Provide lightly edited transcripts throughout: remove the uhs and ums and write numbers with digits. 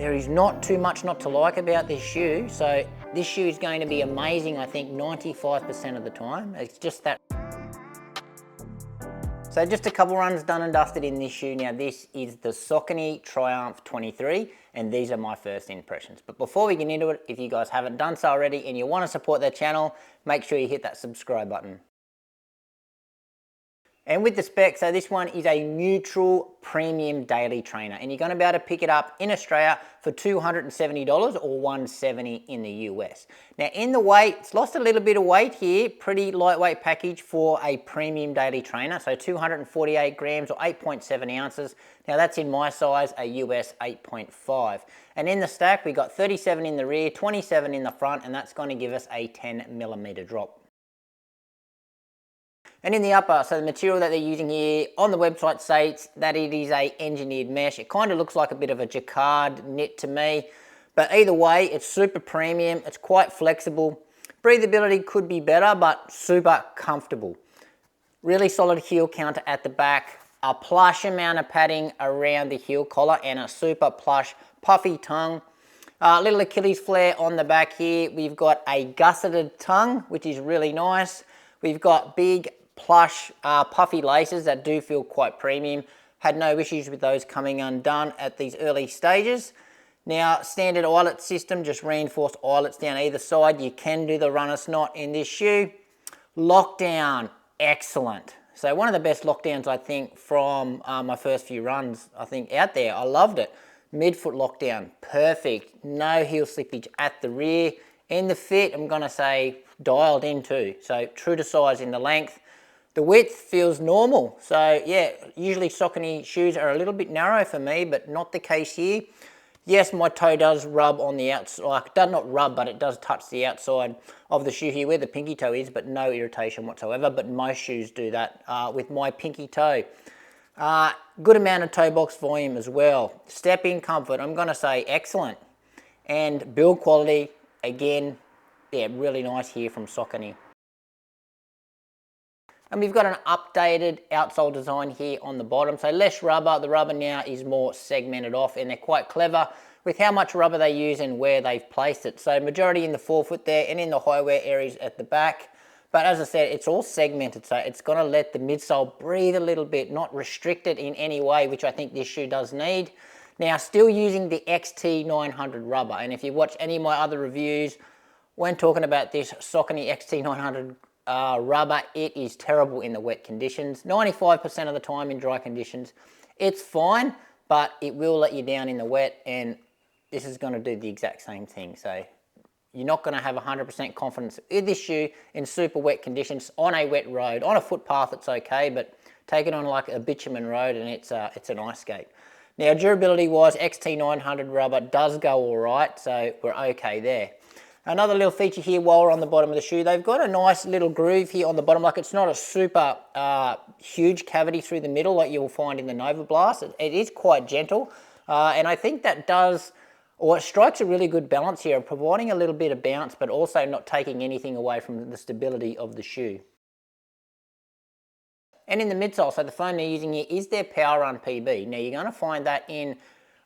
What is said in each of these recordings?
There is not too much not to like about this shoe. So this shoe is going to be amazing, I think 95% of the time. It's just that. So just a couple runs done and dusted in this shoe. Now this is the Saucony Triumph 23 and these are my first impressions. But before we get into it, if you guys haven't done so already and you want to support the channel, make sure you hit that subscribe button. And with the spec, so this one is a neutral premium daily trainer and you're going to be able to pick it up in Australia for $270 or $170 in the US. Now in the weight, it's lost a little bit of weight here, pretty lightweight package for a premium daily trainer. So 248 grams or 8.7 ounces. Now that's in my size, a US 8.5. And in the stack, we got 37 in the rear, 27 in the front, and that's going to give us a 10mm drop. And in the upper, so the material that they're using here on the website states that it is a engineered mesh. It kind of looks like a bit of a jacquard knit to me, but either way, it's super premium. It's quite flexible. Breathability could be better, but super comfortable. Really solid heel counter at the back, a plush amount of padding around the heel collar, and a super plush puffy tongue. Little Achilles flare on the back here. We've got a gusseted tongue, which is really nice. We've got big plush puffy laces that do feel quite premium. Had no issues with those coming undone at these early stages. Now standard eyelet system, just reinforced eyelets down either side. You can do the runner's knot in this shoe. Lockdown, excellent. So one of the best lockdowns I think from my first few runs I think out there. I loved it. Midfoot lockdown, perfect. No heel slippage at the rear. In the fit, I'm gonna say dialed in too. So true to size in the length. The width feels normal. So yeah, usually Saucony shoes are a little bit narrow for me, but not the case here. Yes, my toe does rub on the outside, like it does not rub, but it does touch the outside of the shoe here where the pinky toe is, but no irritation whatsoever. But most shoes do that with my pinky toe. Good amount of toe box volume as well. Step in comfort, I'm gonna say excellent. And build quality, again, yeah, really nice here from Saucony. And we've got an updated outsole design here on the bottom. So less rubber, the rubber now is more segmented off and they're quite clever with how much rubber they use and where they've placed it. So majority in the forefoot there and in the high wear areas at the back. But as I said, it's all segmented, so it's gonna let the midsole breathe a little bit, not restrict it in any way, which I think this shoe does need. Now, still using the XT900 rubber. And if you watch any of my other reviews, when talking about this Saucony XT900 rubber, it is terrible in the wet conditions. 95% of the time in dry conditions, it's fine, but it will let you down in the wet, and this is going to do the exact same thing. So you're not going to have 100% confidence in this shoe in super wet conditions on a wet road. On a footpath, it's okay, but take it on like a bitumen road, and it's an ice skate. Now, durability wise, XT900 rubber does go all right, so we're okay there. Another little feature here while we're on the bottom of the shoe, they've got a nice little groove here on the bottom. Like it's not a super huge cavity through the middle like you'll find in the Nova Blast. It is quite gentle, and I think that does, or it strikes a really good balance here, providing a little bit of bounce, but also not taking anything away from the stability of the shoe. And in the midsole, so the foam they're using here is their PWRRUN PB. Now you're going to find that in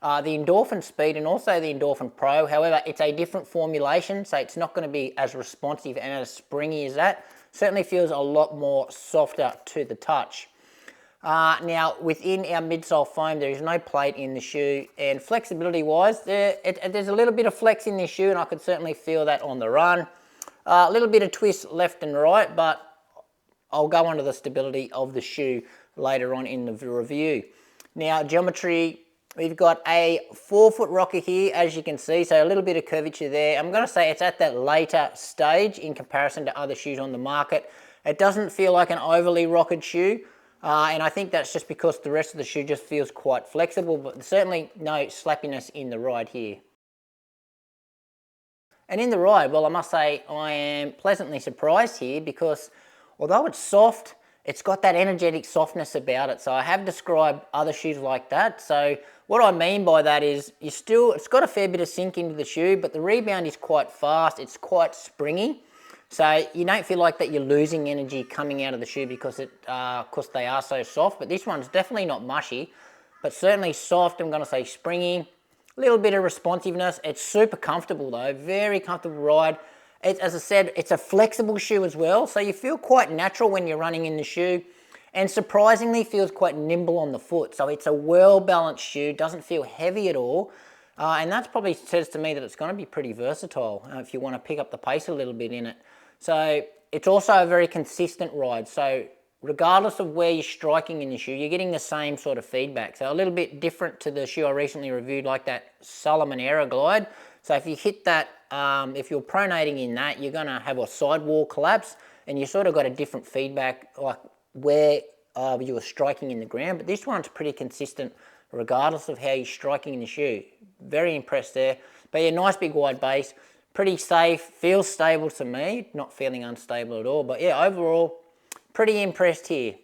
the Endorphin Speed and also the Endorphin Pro. However, it's a different formulation, so it's not going to be as responsive and as springy as that. Certainly feels a lot more softer to the touch. Now, within our midsole foam, there is no plate in the shoe, and flexibility-wise, there's a little bit of flex in this shoe, and I could certainly feel that on the run. A little bit of twist left and right, but I'll go on to the stability of the shoe later on in the review. Now, geometry, we've got a 4-foot rocker here, as you can see, so a little bit of curvature there. I'm going to say it's at that later stage in comparison to other shoes on the market. It doesn't feel like an overly rockered shoe, and I think that's just because the rest of the shoe just feels quite flexible, but certainly no slappiness in the ride here. And in the ride, well, I must say I am pleasantly surprised here because although it's soft, it's got that energetic softness about it. So I have described other shoes like that. So what I mean by that is it's got a fair bit of sink into the shoe, but the rebound is quite fast. It's quite springy. So you don't feel like that you're losing energy coming out of the shoe because they are so soft. But this one's definitely not mushy, but certainly soft. I'm going to say springy. A little bit of responsiveness. It's super comfortable though, very comfortable ride. As I said, it's a flexible shoe as well, so you feel quite natural when you're running in the shoe, and surprisingly feels quite nimble on the foot. So it's a well-balanced shoe, doesn't feel heavy at all, and that probably says to me that it's going to be pretty versatile if you want to pick up the pace a little bit in it. So it's also a very consistent ride, so regardless of where you're striking in the shoe, you're getting the same sort of feedback. So a little bit different to the shoe I recently reviewed, like that Salomon Aero Glide. So if you hit that, if you're pronating in that, you're going to have a sidewall collapse, and you sort of got a different feedback, like where you were striking in the ground. But this one's pretty consistent regardless of how you're striking in the shoe. Very impressed there. But yeah, nice big wide base, pretty safe, feels stable to me, not feeling unstable at all. But yeah, overall, pretty impressed here.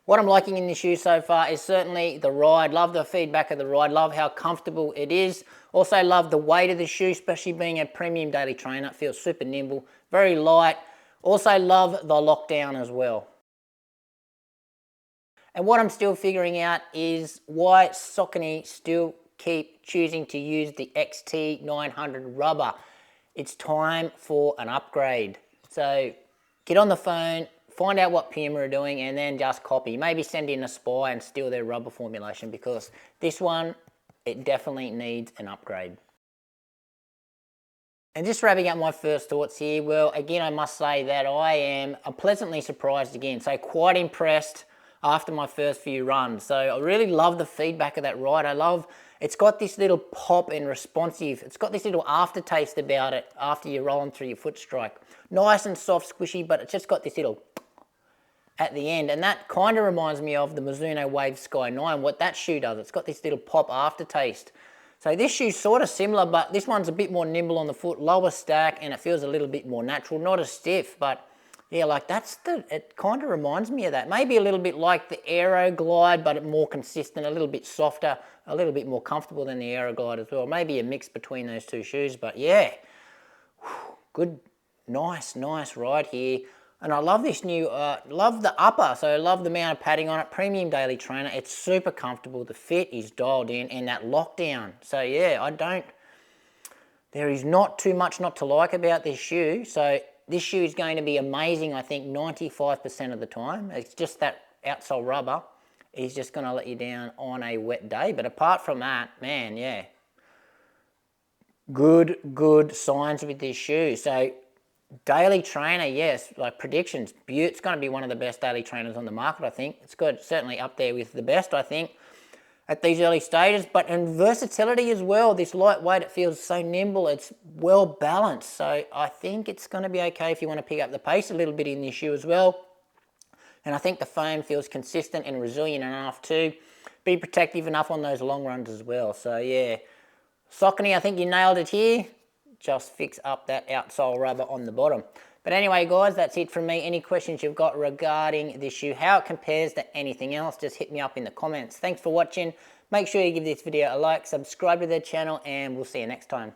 What I'm liking in this shoe so far is certainly the ride. Love the feedback of the ride. Love how comfortable it is. Also love the weight of the shoe, especially being a premium daily trainer. It feels super nimble, very light. Also love the lockdown as well. And what I'm still figuring out is why Saucony still keep choosing to use the XT900 rubber. It's time for an upgrade. So get on the phone, find out what Puma are doing, and then just copy. Maybe send in a spy and steal their rubber formulation, because this one, it definitely needs an upgrade. And just wrapping up my first thoughts here, well, again, I must say that I am pleasantly surprised again. So quite impressed after my first few runs. So I really love the feedback of that ride. I love, it's got this little pop and responsive. It's got this little aftertaste about it after you're rolling through your foot strike. Nice and soft, squishy, but it's just got this little at the end. And that kind of reminds me of the Mizuno Wave Sky 9, what that shoe does. It's got this little pop aftertaste. So this shoe's sort of similar, but this one's a bit more nimble on the foot, lower stack, and it feels a little bit more natural, not as stiff, but yeah, like it kind of reminds me of that. Maybe a little bit like the Aero Glide, but more consistent, a little bit softer, a little bit more comfortable than the Aero Glide as well. Maybe a mix between those two shoes, but yeah, good, nice ride here. And I love this new, love the upper, so I love the amount of padding on it, premium daily trainer. It's super comfortable, the fit is dialed in, and that lockdown. So yeah, there is not too much not to like about this shoe. So this shoe is going to be amazing, I think, 95% of the time. It's just that outsole rubber is just going to let you down on a wet day. But apart from that, man, yeah, good signs with this shoe. So daily trainer, yes, like predictions, it's going to be one of the best daily trainers on the market, I think. It's good, certainly up there with the best, I think, at these early stages. But in versatility as well, this lightweight, it feels so nimble, it's well balanced. So I think it's going to be okay if you want to pick up the pace a little bit in this shoe as well. And I think the foam feels consistent and resilient enough to be protective enough on those long runs as well. So yeah, Saucony, I think you nailed it here. Just fix up that outsole rubber on the bottom. But anyway, guys, that's it from me. Any questions you've got regarding this shoe, how it compares to anything else, just hit me up in the comments. Thanks for watching. Make sure you give this video a like, subscribe to the channel, and we'll see you next time.